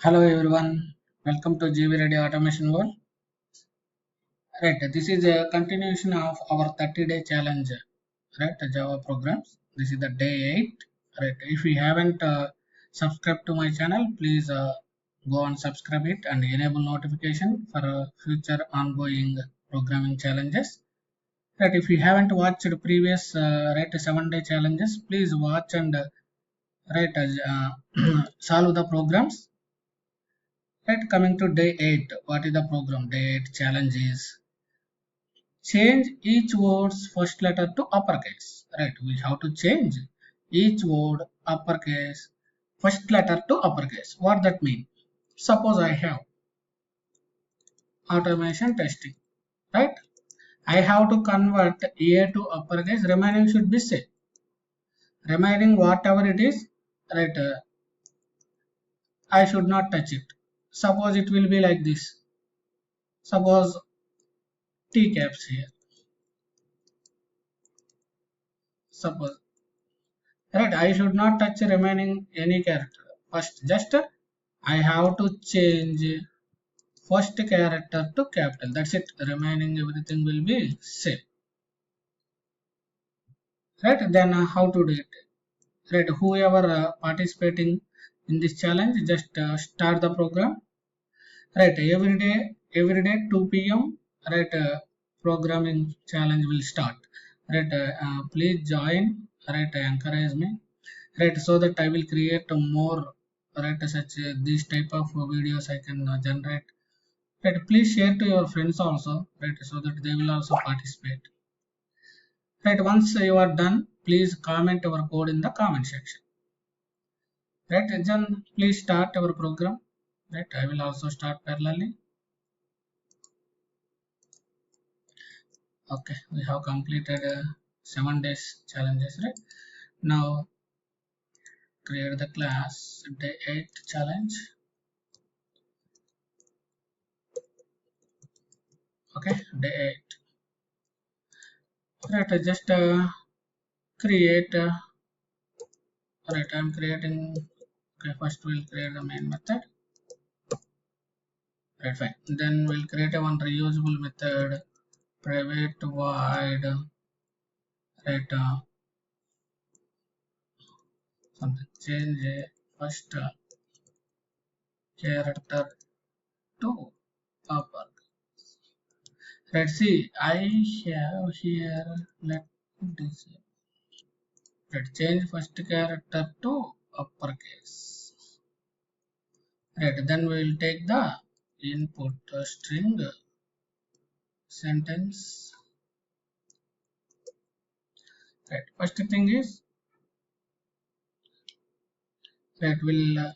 Hello everyone, welcome to GV Radio Automation World. Right, this is a continuation of our 30-day challenge, right? Java programs. This is the day 8. Right, if you haven't subscribed to my channel, please go and subscribe it and enable notification for future ongoing programming challenges. Right, if you haven't watched previous right 7-day challenges, please watch and right solve the programs. Right, coming to day 8, what is the program? Day 8 challenge is change each word's first letter to uppercase. Right, we have to change each word uppercase, first letter to uppercase. What that mean? Suppose I have automation testing, right? I have to convert A to uppercase, remaining should be same. Remaining whatever it is, right, I should not touch it. Suppose it will be like this. Suppose T caps here. Suppose, right, I should not touch remaining any character. First, just I have to change first character to capital. That's it. Remaining everything will be same. Right, then how to do it? Right, whoever participating in this challenge, just start the program. Right, every day 2 p.m. right, programming challenge will start. Right, please join. Right, encourage me. Right, so that I will create more right such these type of videos I can generate. Right, please share to your friends also, right, so that they will also participate. Right, once you are done, please comment your code in the comment section. Right, then please start our program. Right, I will also start parallelly. Okay, we have completed 7 days challenges. Right, now create the class day 8 challenge. Okay, day 8. Right, just create right, I'm creating. Okay, first we'll create the main method. Right, fine, then we'll create a one reusable method, private void, right, something, change first character to upper. Let's see, I have here, let this, right, change first character to uppercase. Right, then we will take the input string sentence. Right, first thing is that will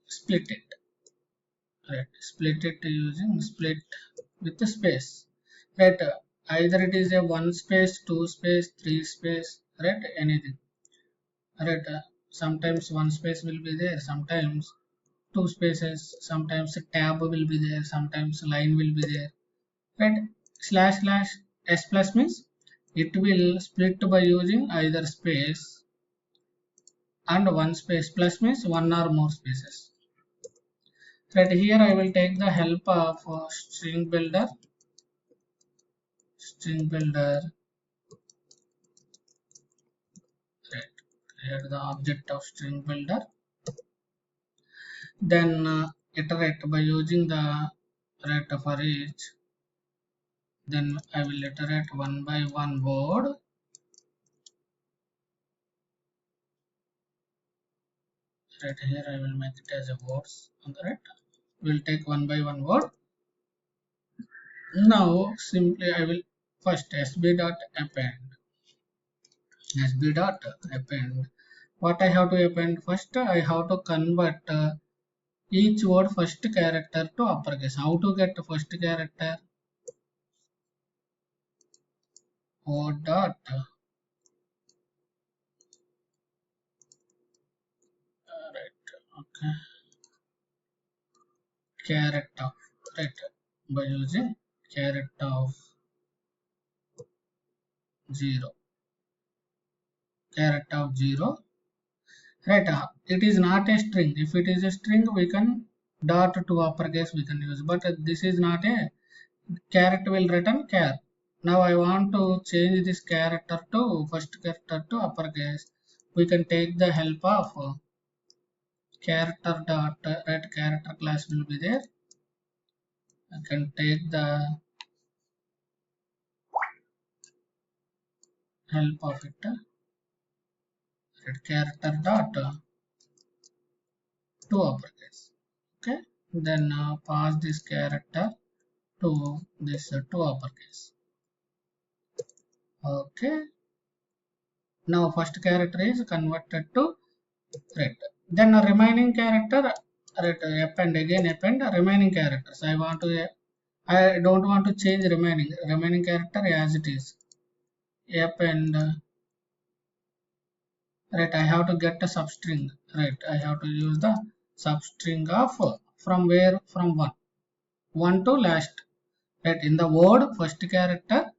split it. Right, split it using split with the space. Right, either it is a 1 space, 2 space, 3 space, right, anything. Right, sometimes 1 space will be there, sometimes 2 spaces, sometimes a tab will be there, sometimes line will be there. Right, slash slash s plus means it will split by using either space, and 1 space plus means 1 or more spaces. Right, here I will take the help of string builder. Right, create the object of string builder, then iterate by using the right for each. Then I will iterate one by one word. Right, here I will make it as a words on the right. We'll take one by one word. Now simply I will first sb.append. What I have to append? First I have to convert each word first character to uppercase. How to get first character? O dot right, okay, character, right, by using character of 0, right? It is not a string. If it is a string, we can dot to uppercase we can use, but this is not a character will return char. Now I want to change this character to first character to uppercase. We can take the help of character dot right, character class will be there. I can take the help of it, right, character dot to uppercase. Okay, then pass this character to this to uppercase. Okay, now first character is converted to red. Then a remaining character, right, append again, append remaining characters. I don't want to change remaining character as it is. Append, right, I have to get a substring, right, I have to use the substring of from where, from 1 to last, right, in the word first character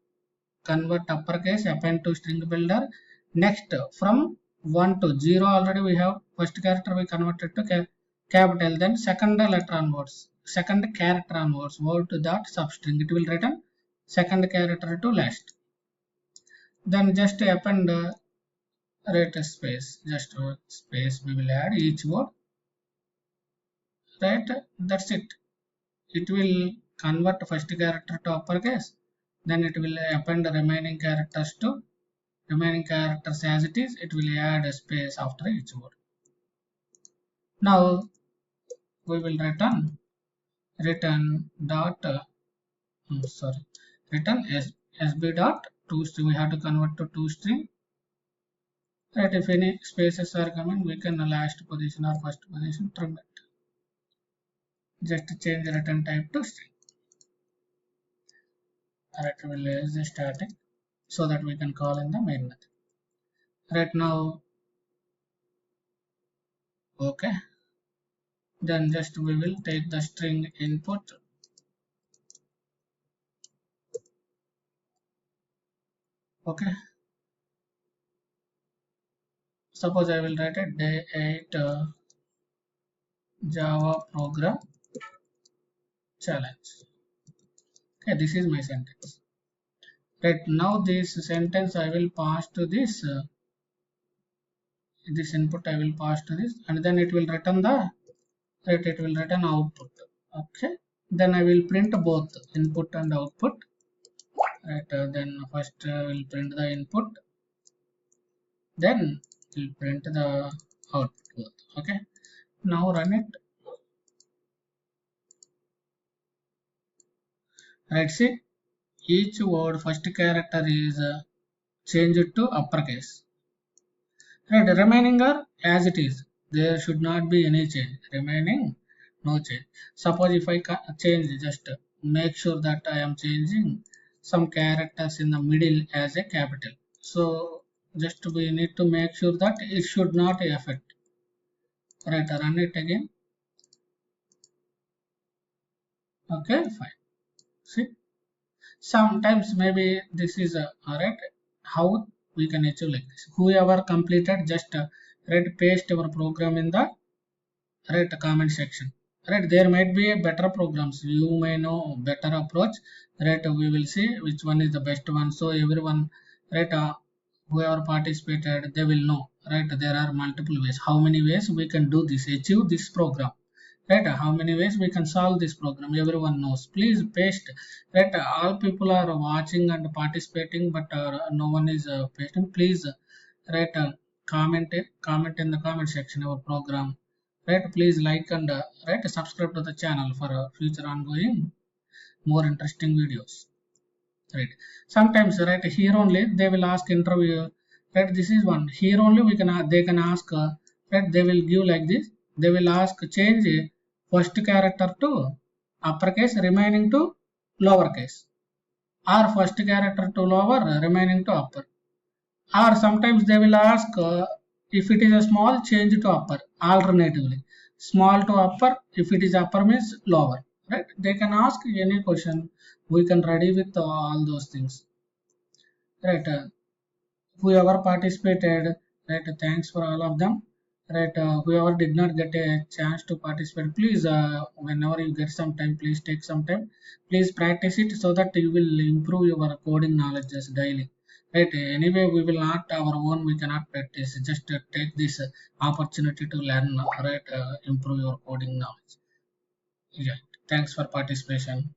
convert uppercase, append to string builder. Next, from 1 to 0 already we have first character we converted to capital, then second letter onwards, second character onwards, word to that substring, it will return second character to last. Then just append right space, just space we will add each word, right, that's it. It will convert first character to uppercase, then it will append the remaining characters to remaining characters as it is, it will add a space after each word. Now we will return dot sorry, return sb dot to string, we have to convert to to string, right. If any spaces are coming, we can last position or first position trim it. Just change the return type to string, right. We will use the static so that we can call in the main method. Right now, okay, then just we will take the string input, okay. Suppose I will write a day 8 Java program challenge. Okay, this is my sentence. Right now, this sentence I will pass to this input I will pass to this, and then it will return the right. It will return output. Okay. Then I will print both input and output. Right. Then first will print the input. Then we'll print the output both. Okay. Now run it. Right. See, each word first character is changed to uppercase. Right, remaining are as it is. There should not be any change. Remaining, no change. Suppose if I change, just make sure that I am changing some characters in the middle as a capital. So just we need to make sure that it should not affect. Right, run it again. Okay, fine. See, sometimes maybe this is alright. How we can achieve like this? Whoever completed, just right, paste your program in the right comment section. Right, there might be a better programs, you may know better approach, right. We will see which one is the best one, so everyone, right, whoever participated, they will know, right. There are multiple ways, how many ways we can do this, achieve this program, right. How many ways we can solve this program, everyone knows. Please paste, right. All people are watching and participating, but no one is pasting. Please, right, comment in the comment section our program, right. Please like and right, subscribe to the channel for future ongoing more interesting videos, right. Sometimes, right, here only they will ask interview, right. This is one, here only we can they can ask, right. They will give like this, they will ask change first character to uppercase, remaining to lowercase, or first character to lower, remaining to upper. Or sometimes they will ask if it is a small, change to upper. Alternatively, small to upper, if it is upper means lower, right. They can ask any question, we can ready with all those things, right. Whoever participated, right, thanks for all of them, Right, whoever did not get a chance to participate, please, whenever you get some time, please take some time, please practice it so that you will improve your coding knowledge daily. Right, anyway, we will not our own, we cannot practice, just take this opportunity to learn, right, improve your coding knowledge. Yeah, thanks for participation.